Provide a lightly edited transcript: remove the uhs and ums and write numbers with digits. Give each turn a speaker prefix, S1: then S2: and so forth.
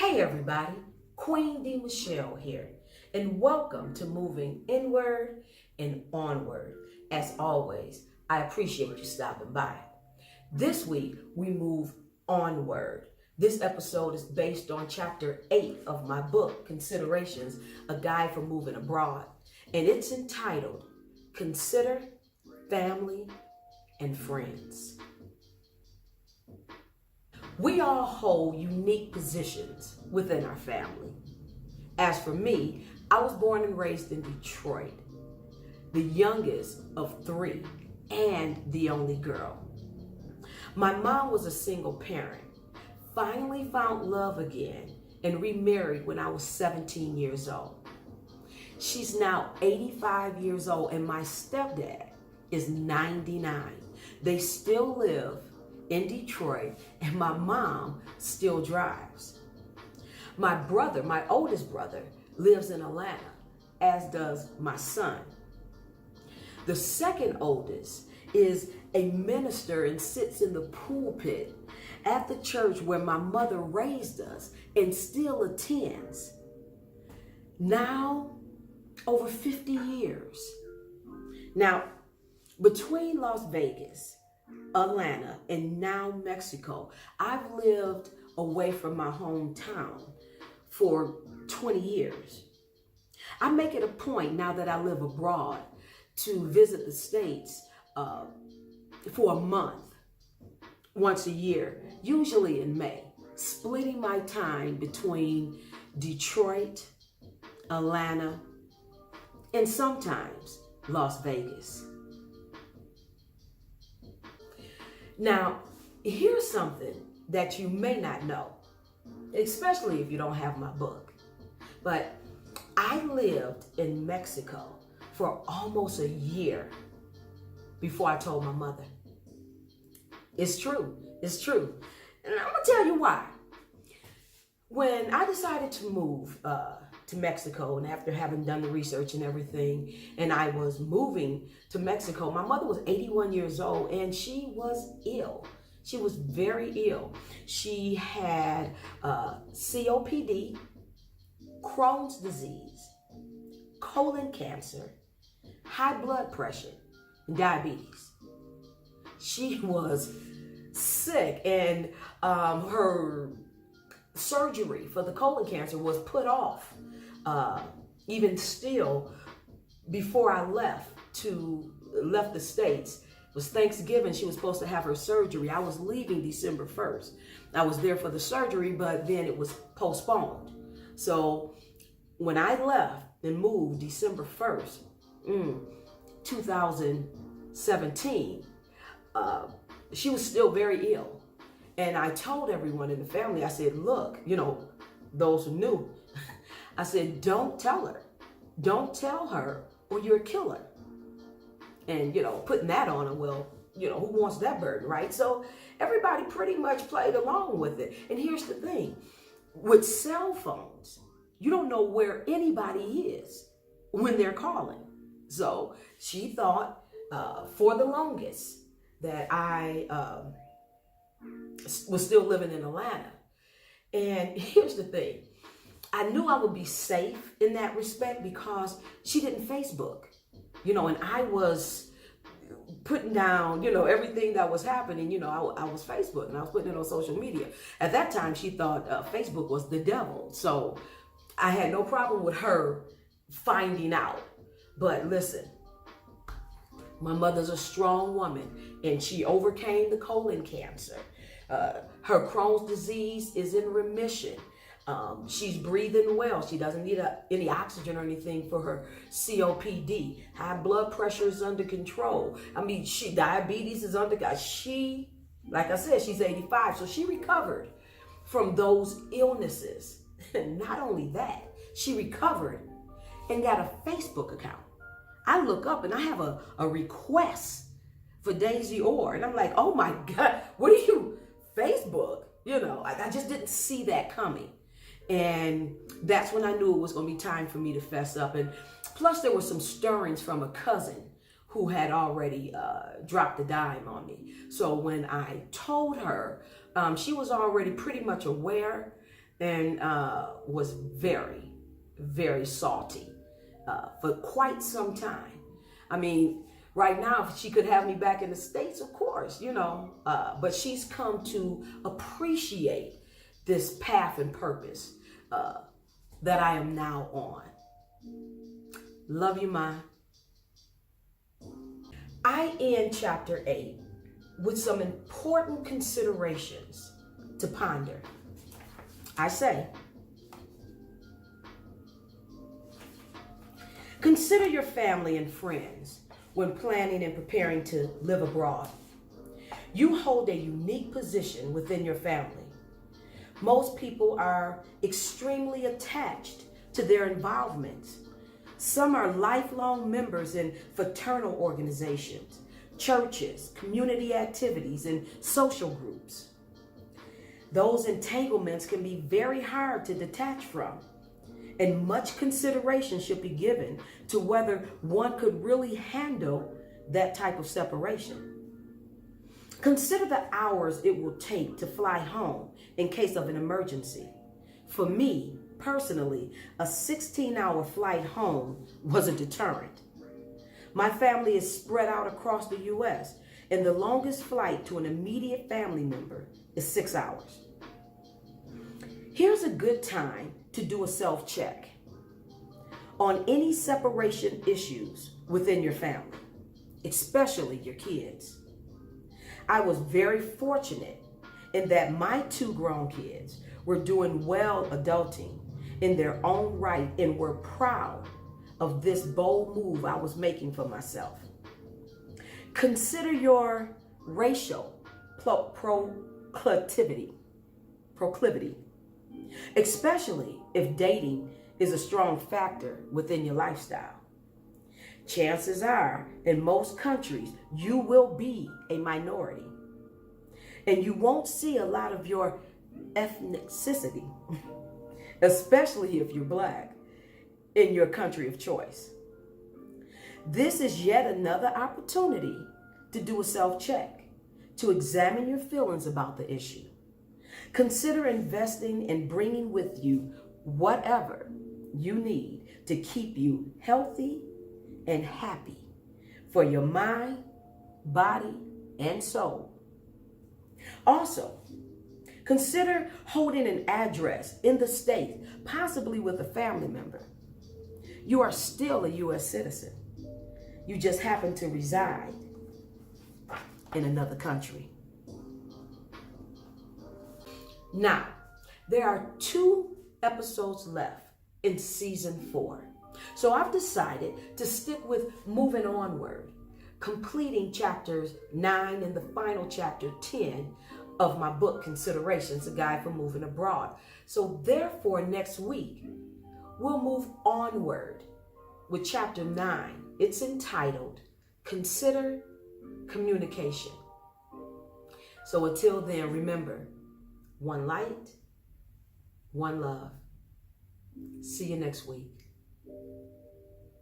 S1: Hey everybody, Queen D. Michelle here, and welcome to Moving Inward and Onward. As always, I appreciate you stopping by. This week, we move onward. This episode is based on chapter 8 of my book, Considerations, A Guide for Moving Abroad, and it's entitled, Consider Family and Friends. We all hold unique positions within our family. As for me, I was born and raised in Detroit, the youngest of 3 and the only girl. My mom was a single parent, finally found love again, and remarried when I was 17 years old. She's now 85 years old, and my stepdad is 99. They still live in Detroit, and my mom still drives. My brother, my oldest brother, lives in Atlanta, as does my son. The second oldest is a minister and sits in the pulpit at the church where my mother raised us and still attends. Now, over 50 years. Now, between Las Vegas, Atlanta, and now Mexico, I've lived away from my hometown for 20 years. I make it a point now that I live abroad to visit the States for a month, once a year, usually in May, splitting my time between Detroit, Atlanta, and sometimes Las Vegas. Now, here's something that you may not know, especially if you don't have my book. But I lived in Mexico for almost a year before I told my mother. It's true. It's true. And I'm going to tell you why. When I decided to move to Mexico, and after having done the research and everything, and I was moving to Mexico, my mother was 81 years old, and she was ill. She was very ill. She had COPD, Crohn's disease, colon cancer, high blood pressure, and diabetes. She was sick, and her surgery for the colon cancer was put off. Even still, before I left the States, it was Thanksgiving. She was supposed to have her surgery. I was leaving December 1st. I was there for the surgery, but then it was postponed. So when I left and moved December 1st, 2017, she was still very ill. And I told everyone in the family, I said, look, those who knew, I said, don't tell her. Don't tell her or you're a killer. And, putting that on her, well, who wants that burden, right? So everybody pretty much played along with it. And here's the thing. With cell phones, you don't know where anybody is when they're calling. So she thought for the longest that I was still living in Atlanta. And here's the thing. I knew I would be safe in that respect because she didn't Facebook, and I was putting down, everything that was happening. I was Facebook and I was putting it on social media. At that time, she thought Facebook was the devil. So I had no problem with her finding out. But listen, my mother's a strong woman and she overcame the colon cancer. Her Crohn's disease is in remission. She's breathing well. She doesn't need any oxygen or anything for her COPD. High blood pressure is under control. Diabetes is under control. Like I said, she's 85. So she recovered from those illnesses. And not only that, she recovered and got a Facebook account. I look up and I have a request for Daisy Orr. And I'm like, oh my God, what are you, Facebook? I just didn't see that coming. And that's when I knew it was going to be time for me to fess up. And plus there were some stirrings from a cousin who had already dropped a dime on me. So when I told her, she was already pretty much aware and was very, very salty for quite some time. I mean, right now, if she could have me back in the States, of course, but she's come to appreciate this path and purpose that I am now on. Love you, Ma. I end chapter 8 with some important considerations to ponder. I say, consider your family and friends when planning and preparing to live abroad. You hold a unique position within your family. Most people are extremely attached to their involvements. Some are lifelong members in fraternal organizations, churches, community activities, and social groups. Those entanglements can be very hard to detach from, and much consideration should be given to whether one could really handle that type of separation. Consider the hours it will take to fly home in case of an emergency. For me, personally, a 16-hour flight home was a deterrent. My family is spread out across the U.S., and the longest flight to an immediate family member is 6 hours. Here's a good time to do a self-check on any separation issues within your family, especially your kids. I was very fortunate in that my 2 grown kids were doing well adulting in their own right and were proud of this bold move I was making for myself. Consider your racial proclivity, especially if dating is a strong factor within your lifestyle. Chances are, in most countries, you will be a minority, and you won't see a lot of your ethnicity, especially if you're Black, in your country of choice. This is yet another opportunity to do a self-check, to examine your feelings about the issue. Consider investing and bringing with you whatever you need to keep you healthy and happy for your mind, body, and soul. Also, consider holding an address in the state, possibly with a family member. You are still a U.S. citizen. You just happen to reside in another country. Now, there are 2 episodes left in season 4. So I've decided to stick with moving onward, completing chapters 9 and the final chapter 10 of my book, Considerations, A Guide for Moving Abroad. So therefore, next week, we'll move onward with chapter 9. It's entitled, Consider Communication. So until then, remember, one light, one love. See you next week.